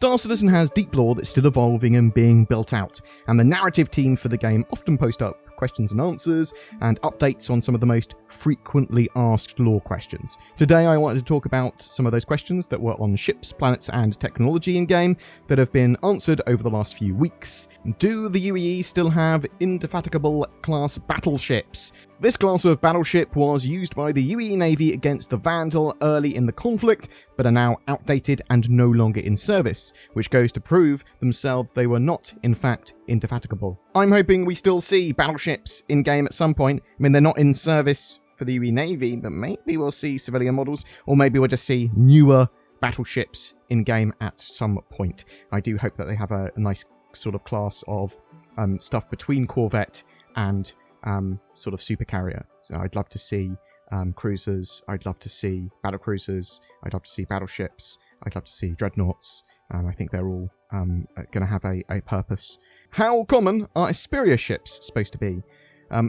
Star Citizen has deep lore that's still evolving and being built out, and the narrative team for the game often post up questions and answers and updates on some of the most frequently asked lore questions. Today I wanted to talk about some of those questions that were on ships, planets and technology in-game that have been answered over the last few weeks. Do the UEE still have indefatigable class battleships? This class of battleship was used by the UEE Navy against the Vandal early in the conflict, but are now outdated and no longer in service, which goes to prove themselves they were not, in fact, indefatigable. I'm hoping we still see battleships in-game at some point. I mean, they're not in service for the UEE Navy, but maybe we'll see civilian models, or maybe we'll just see newer battleships in-game at some point. I do hope that they have a nice sort of class of stuff between Corvette and sort of supercarrier. So I'd love to see cruisers, I'd love to see battlecruisers, I'd love to see battleships, I'd love to see dreadnoughts. I think they're all going to have a purpose. How common are Asperia ships supposed to be?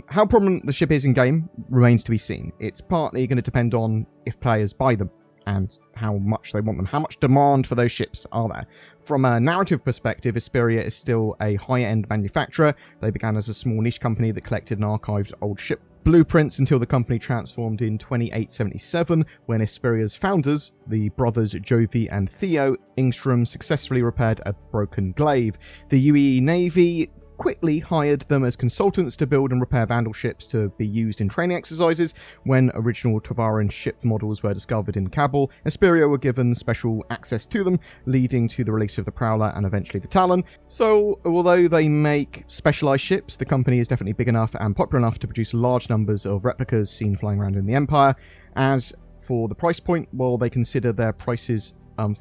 How prominent the ship is in-game remains to be seen. It's partly going to depend on if players buy them and how much they want them. How much demand for those ships are there? From a narrative perspective, Asperia is still a high-end manufacturer. They began as a small niche company that collected and archived old ship blueprints until the company transformed in 2877 when Asperia's founders, the brothers Jovi and Theo Ingstrom, successfully repaired a broken glaive. The UEE Navy quickly hired them as consultants to build and repair Vandal ships to be used in training exercises. When original Tovaran ship models were discovered in Kabul, Asperia were given special access to them, leading to the release of the Prowler and eventually the Talon. So, although they make specialised ships, the company is definitely big enough and popular enough to produce large numbers of replicas seen flying around in the Empire. As for the price point, well, they consider their prices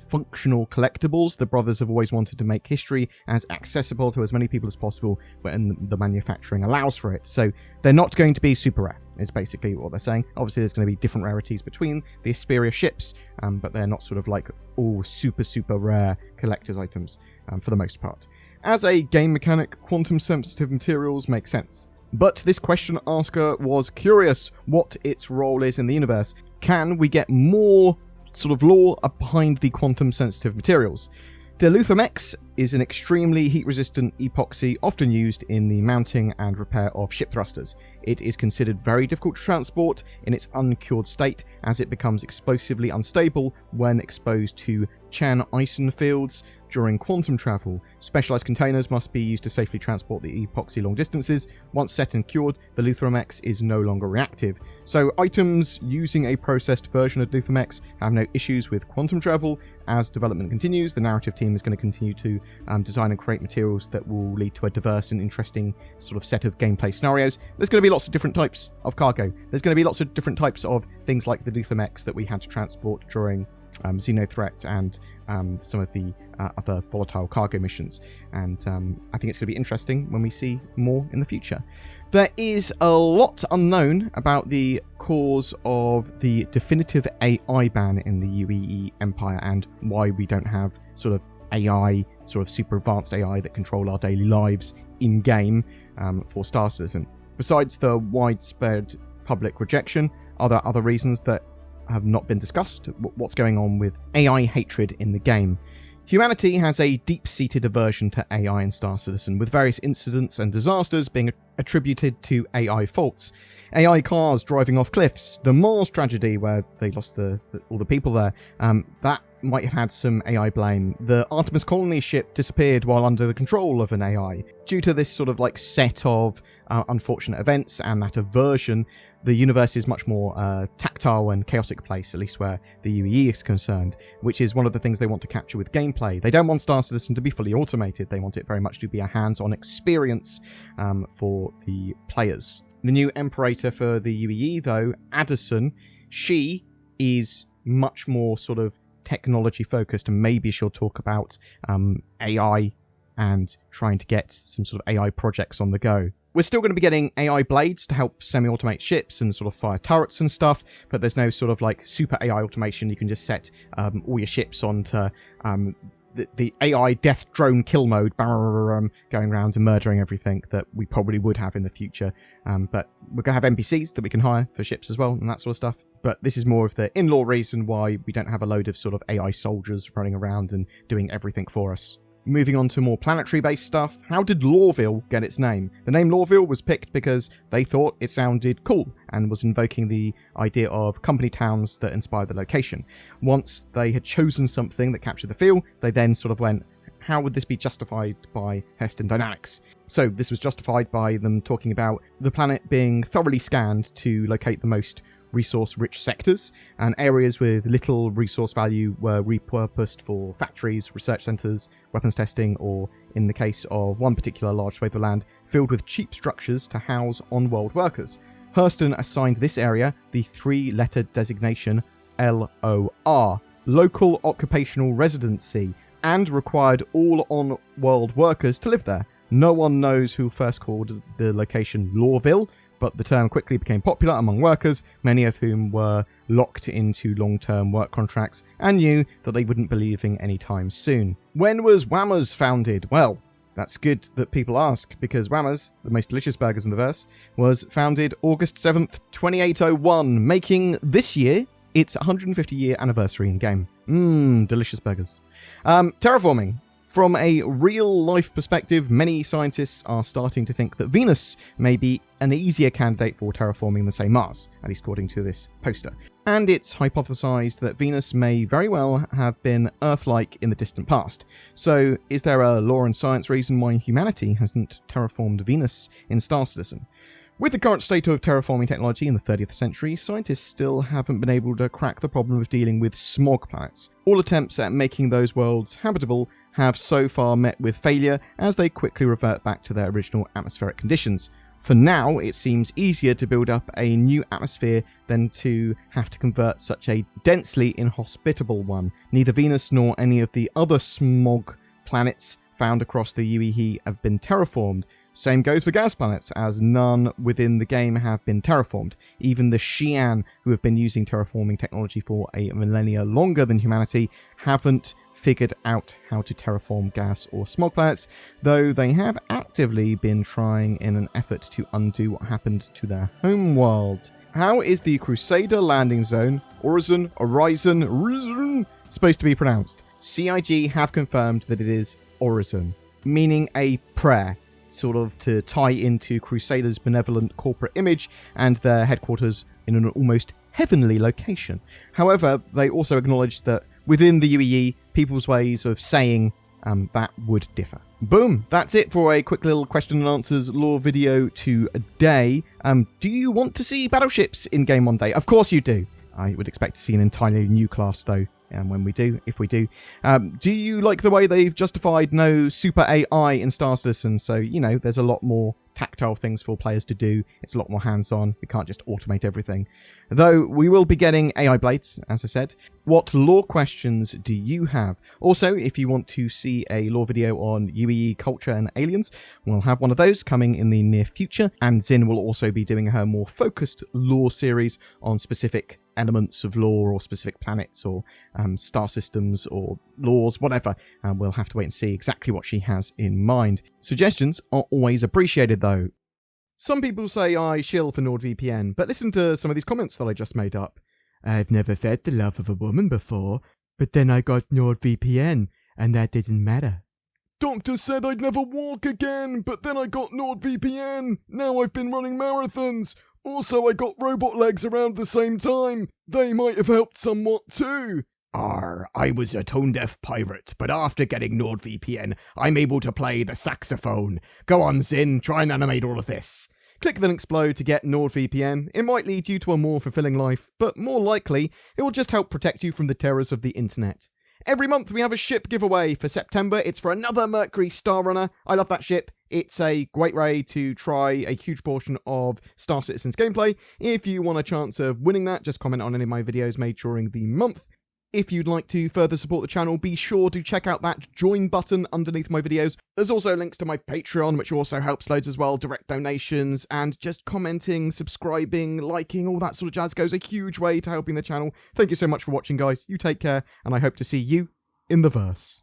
functional collectibles. The brothers have always wanted to make history as accessible to as many people as possible when the manufacturing allows for it. So they're not going to be super rare, is basically what they're saying. Obviously there's going to be different rarities between the Asperia ships, but they're not sort of like all super rare collector's items for the most part. As a game mechanic, quantum sensitive materials make sense. But this question asker was curious what its role is in the universe. Can we get more sort of lore behind the quantum sensitive materials? Dilithium X is an extremely heat-resistant epoxy often used in the mounting and repair of ship thrusters. It is considered very difficult to transport in its uncured state as it becomes explosively unstable when exposed to Chan-Ison fields during quantum travel. Specialized containers must be used to safely transport the epoxy long distances. Once set and cured, the Lithium X is no longer reactive. So items using a processed version of Lithium X have no issues with quantum travel. As development continues, the narrative team is going to continue to design and create materials that will lead to a diverse and interesting sort of set of gameplay scenarios. There's going to be lots of different types of cargo. There's going to be lots of different types of things like the Lithium X that we had to transport during Xenothreat and some of the other volatile cargo missions, and I think it's going to be interesting when we see more in the future. There is a lot unknown about the cause of the definitive AI ban in the UEE Empire and why we don't have sort of AI, sort of super advanced AI that control our daily lives in-game for Star Citizen. Besides the widespread public rejection, are there other reasons that have not been discussed? What's going on with AI hatred in the game? Humanity has a deep-seated aversion to AI in Star Citizen, with various incidents and disasters being attributed to AI faults. AI cars driving off cliffs, the Mars tragedy where they lost all the people there, that might have had some AI blame. The Artemis colony ship disappeared while under the control of an AI. Due to this sort of like set of unfortunate events and that aversion, the universe is much more tactile and chaotic place, at least where the UEE is concerned, which is one of the things they want to capture with gameplay. They don't want Star Citizen to be fully automated. They want it very much to be a hands-on experience for the players. The new Imperator for the UEE, though, Addison, she is much more sort of technology focused, and maybe she'll talk about AI and trying to get some sort of AI projects on the go. We're still going to be getting AI blades to help semi-automate ships and sort of fire turrets and stuff, but there's no sort of like super AI automation. You can just set all your ships onto the AI death drone kill mode going around and murdering everything that we probably would have in the future. But we're going to have NPCs that we can hire for ships as well and that sort of stuff. But this is more of the in-law reason why we don't have a load of sort of AI soldiers running around and doing everything for us. Moving on to more planetary-based stuff, how did Lorville get its name? The name Lorville was picked because they thought it sounded cool and was invoking the idea of company towns that inspired the location. Once they had chosen something that captured the feel, they then sort of went, how would this be justified by Heston Dynamics? So this was justified by them talking about the planet being thoroughly scanned to locate the most resource-rich sectors, and areas with little resource value were repurposed for factories, research centres, weapons testing, or, in the case of one particular large swathe of land, filled with cheap structures to house on-world workers. Hurston assigned this area the three-letter designation LOR, Local Occupational Residency, and required all on-world workers to live there. No one knows who first called the location Lorville, but the term quickly became popular among workers, many of whom were locked into long-term work contracts and knew that they wouldn't be leaving anytime soon. When was Whammers founded? Well, that's good that people ask, because Whammers, the most delicious burgers in the verse, was founded August 7th, 2801, making this year its 150-year anniversary in-game. Delicious burgers. Terraforming. From a real-life perspective, many scientists are starting to think that Venus may be an easier candidate for terraforming than, say, Mars, at least according to this poster. And it's hypothesized that Venus may very well have been Earth-like in the distant past. So, is there a law and science reason why humanity hasn't terraformed Venus in Star Citizen? With the current state of terraforming technology in the 30th century, scientists still haven't been able to crack the problem of dealing with smog planets. All attempts at making those worlds habitable have so far met with failure as they quickly revert back to their original atmospheric conditions. For now, it seems easier to build up a new atmosphere than to have to convert such a densely inhospitable one. Neither Venus nor any of the other smog planets found across the UEE have been terraformed. Same goes for gas planets, as none within the game have been terraformed. Even the Xi'an, who have been using terraforming technology for a millennia longer than humanity, haven't figured out how to terraform gas or smog planets, though they have actively been trying in an effort to undo what happened to their homeworld. How is the Crusader landing zone, Horizon, supposed to be pronounced? CIG have confirmed that it is Horizon, meaning a prayer, sort of to tie into Crusader's benevolent corporate image and their headquarters in an almost heavenly location. However, they also acknowledged that within the UEE, people's ways of saying that would differ. Boom, that's it for a quick little question and answers lore video today. Do you want to see Battleships in game one day? Of course you do. I would expect to see an entirely new class though. And when we do, if we do. Do you like the way they've justified no super AI in Star Citizen? So, you know, there's a lot more tactile things for players to do. It's a lot more hands-on. We can't just automate everything. Though, we will be getting AI blades, as I said. What lore questions do you have? Also, if you want to see a lore video on UEE culture and aliens, we'll have one of those coming in the near future. And Zin will also be doing her more focused lore series on specific elements of lore or specific planets or star systems or laws, whatever. We'll have to wait and see exactly what she has in mind. Suggestions are always appreciated though. Some people say I shill for NordVPN, but listen to some of these comments that I just made up. I've never fed the love of a woman before, but then I got NordVPN, and that didn't matter. Doctor said I'd never walk again, but then I got NordVPN. Now I've been running marathons. Also, I got robot legs around the same time. They might have helped somewhat too. I was a tone-deaf pirate, but after getting NordVPN, I'm able to play the saxophone. Go on, Zin, try and animate all of this. Click the links below to get NordVPN. It might lead you to a more fulfilling life, but more likely, it will just help protect you from the terrors of the internet. Every month we have a ship giveaway. For September, it's for another Mercury Star Runner. I love that ship. It's a great way to try a huge portion of Star Citizen's gameplay. If you want a chance of winning that, just comment on any of my videos made during the month. If you'd like to further support the channel, be sure to check out that join button underneath my videos. There's also links to my Patreon, which also helps loads as well, direct donations, and just commenting, subscribing, liking, all that sort of jazz goes a huge way to helping the channel. Thank you so much for watching, guys. You take care, and I hope to see you in the verse.